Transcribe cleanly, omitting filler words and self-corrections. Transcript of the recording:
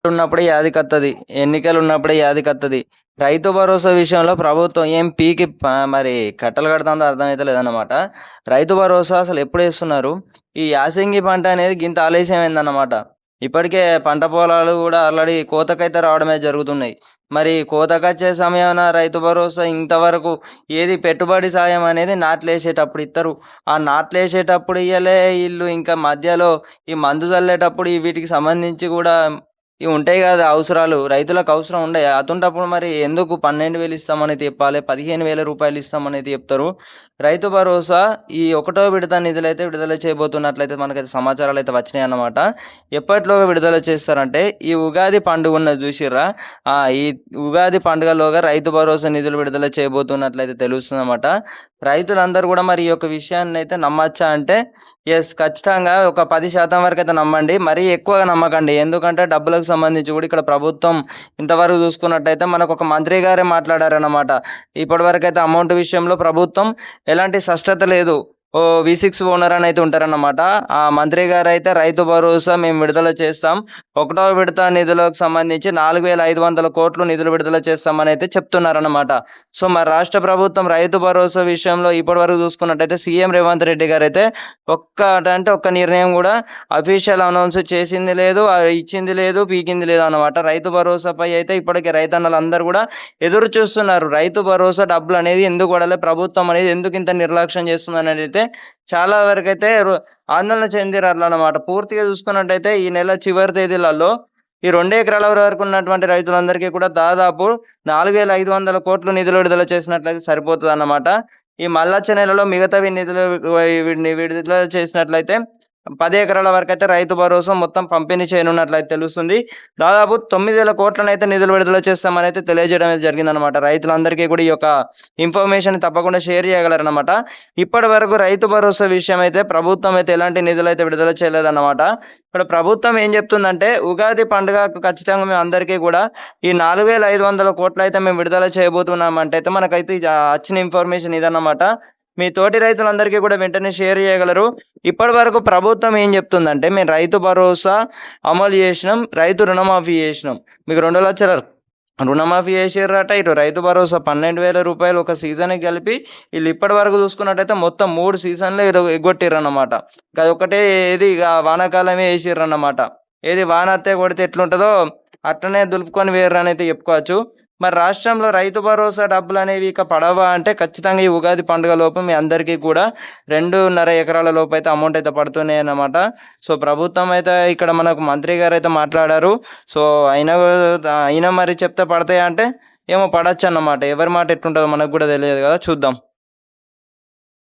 ఉన్నప్పుడే యాదికత్తది. ఎన్నికలు ఉన్నప్పుడే యాదికత్తది. రైతు భరోసా విషయంలో ప్రభుత్వం ఏం పీకి మరి కట్టలు కడుతుందో అర్థమైతలేదన్నమాట. రైతు భరోసా అసలు ఎప్పుడు వేస్తున్నారు? ఈ యాసంగి పంట అనేది గింత ఆలస్యమైందన్నమాట. ఇప్పటికే పంట పొలాలు కూడా ఆల్రెడీ కోతకైతే రావడమే జరుగుతున్నాయి. మరి కోతకొచ్చే సమయాన రైతు భరోసా ఇంతవరకు ఏది పెట్టుబడి సాయం అనేది నాట్లేసేటప్పుడు ఇత్తరు. ఆ నాట్లేసేటప్పుడు ఇయ్యలే ఈళ్ళు, ఇంకా మధ్యలో ఈ మందు చల్లేటప్పుడు వీటికి సంబంధించి కూడా ఇవి ఉంటాయి కదా అవసరాలు. రైతులకు అవసరం ఉండే అతుంటప్పుడు మరి ఎందుకు 12,000 ఇస్తామనేది చెప్పాలి, 15,000 రూపాయలు ఇస్తామనేది చెప్తారు. రైతు భరోసా ఈ ఒకటో విడత నిధులైతే విడుదల చేయబోతున్నట్లయితే మనకైతే సమాచారాలు అయితే వచ్చినాయి అన్నమాట. ఎప్పటిలోగా విడుదల చేస్తారంటే ఈ ఉగాది పండుగ ఉన్నది చూసిర్రా, ఈ ఉగాది పండుగలోగా రైతు భరోసా నిధులు విడుదల చేయబోతున్నట్లయితే తెలుస్తుంది అన్నమాట. రైతులందరూ కూడా మరి ఈ యొక్క విషయాన్ని అయితే నమ్మచ్చా అంటే ఎస్, ఖచ్చితంగా ఒక 10% వరకు అయితే నమ్మండి. మరీ ఎక్కువగా నమ్మకండి. ఎందుకంటే డబ్బులకు సంబంధించి కూడా ఇక్కడ ప్రభుత్వం ఇంతవరకు చూసుకున్నట్టయితే మనకు ఒక మంత్రి గారే మాట్లాడారన్నమాట. ఇప్పటివరకు అయితే అమౌంట్ విషయంలో ప్రభుత్వం ఎలాంటి స్పష్టత లేదు. V6 ఓనర్ అని అయితే ఉంటారన్నమాట. ఆ మంత్రి గారు అయితే రైతు భరోసా మేము విడుదల చేస్తాం, ఒకటో విడత నిధులకు సంబంధించి 4,500 కోట్లు నిధులు విడుదల చేస్తామని అయితే చెప్తున్నారన్నమాట. సో మరి రాష్ట్ర ప్రభుత్వం రైతు భరోసా విషయంలో ఇప్పటి వరకు చూసుకున్నట్టయితే సీఎం రేవంత్ రెడ్డి గారు అయితే ఒక్క నిర్ణయం కూడా అఫీషియల్ అనౌన్స్ చేసింది లేదు, ఇచ్చింది లేదు, పీకింది లేదు అన్నమాట. రైతు భరోసాపై అయితే ఇప్పటికే రైతన్నలందరూ కూడా ఎదురు చూస్తున్నారు. రైతు భరోసా డబ్బులు అనేది ఎందుకు పడాలి, ప్రభుత్వం అనేది ఎందుకు ఇంత నిర్లక్ష్యం చేస్తుంది అనేది అయితే చాలా వరకు అయితే ఆందోళన చెందిరారు అన్నమాట. పూర్తిగా చూసుకున్నట్టయితే ఈ నెల చివరి తేదీలలో ఈ 2 ఎకరాల వరకు ఉన్నటువంటి రైతులందరికీ కూడా దాదాపు 4,500 కోట్లు నిధులు విడుదల చేసినట్లయితే సరిపోతుంది అన్నమాట. ఈ మల్లచ్చ నెలలో మిగతావి నిధులు విడుదల చేసినట్లయితే 10 ఎకరాల వరకు అయితే రైతు భరోసా మొత్తం పంపిణీ చేయనున్నట్లయితే తెలుస్తుంది. దాదాపు 9,000 కోట్లనైతే నిధులు విడుదల చేస్తామని అయితే తెలియజేయడం జరిగిందనమాట. రైతులందరికీ కూడా ఈ యొక్క ఇన్ఫర్మేషన్ తప్పకుండా షేర్ చేయగలరనమాట. ఇప్పటి వరకు రైతు భరోసా విషయం అయితే ప్రభుత్వం అయితే ఎలాంటి నిధులు అయితే విడుదల చేయలేదన్నమాట. ఇక్కడ ప్రభుత్వం ఏం చెప్తుందంటే ఉగాది పండుగకు ఖచ్చితంగా మేము అందరికీ కూడా ఈ 4,500 కోట్లు అయితే మేము విడుదల చేయబోతున్నామంటే అయితే మనకైతే వచ్చిన ఇన్ఫర్మేషన్ ఇదన్నమాట. మీ తోటి రైతులందరికీ కూడా వెంటనే షేర్ చేయగలరు. ఇప్పటి వరకు ప్రభుత్వం ఏం చెప్తుందంటే మేము రైతు భరోసా అమలు చేసినాం, రైతు రుణమాఫీ చేసినాం, మీకు 2 లక్షల రుణమాఫీ చేసిర్రట. ఇటు రైతు భరోసా 12,000 రూపాయలు ఒక సీజన్కి కలిపి వీళ్ళు ఇప్పటి వరకు చూసుకున్నట్టయితే మొత్తం 3 సీజన్లు ఎగ్గొట్టిర్రన్నమాట. అది ఒకటే ఏది ఇక వానాకాలమే వేసిర్రన్నమాట. ఏది వాన అత్తే కొడితే ఎట్లుంటుందో అట్లనే దులుపుకొని వేర్రని అయితే చెప్పుకోవచ్చు. మరి రాష్ట్రంలో రైతు భరోసా డబ్బులు అనేవి ఇక పడవా అంటే ఖచ్చితంగా ఈ ఉగాది పండుగ లోపు మీ అందరికీ కూడా 2.5 ఎకరాల లోపు అయితే అమౌంట్ అయితే పడుతున్నాయి అన్నమాట. సో ప్రభుత్వం అయితే ఇక్కడ మనకు మంత్రి గారు అయితే మాట్లాడారు. సో అయినా మరి చెప్తే పడతాయా అంటే ఏమో పడచ్చు అన్నమాట. ఎవరి మాట ఎట్లుంటుందో మనకు కూడా తెలియదు కదా, చూద్దాం.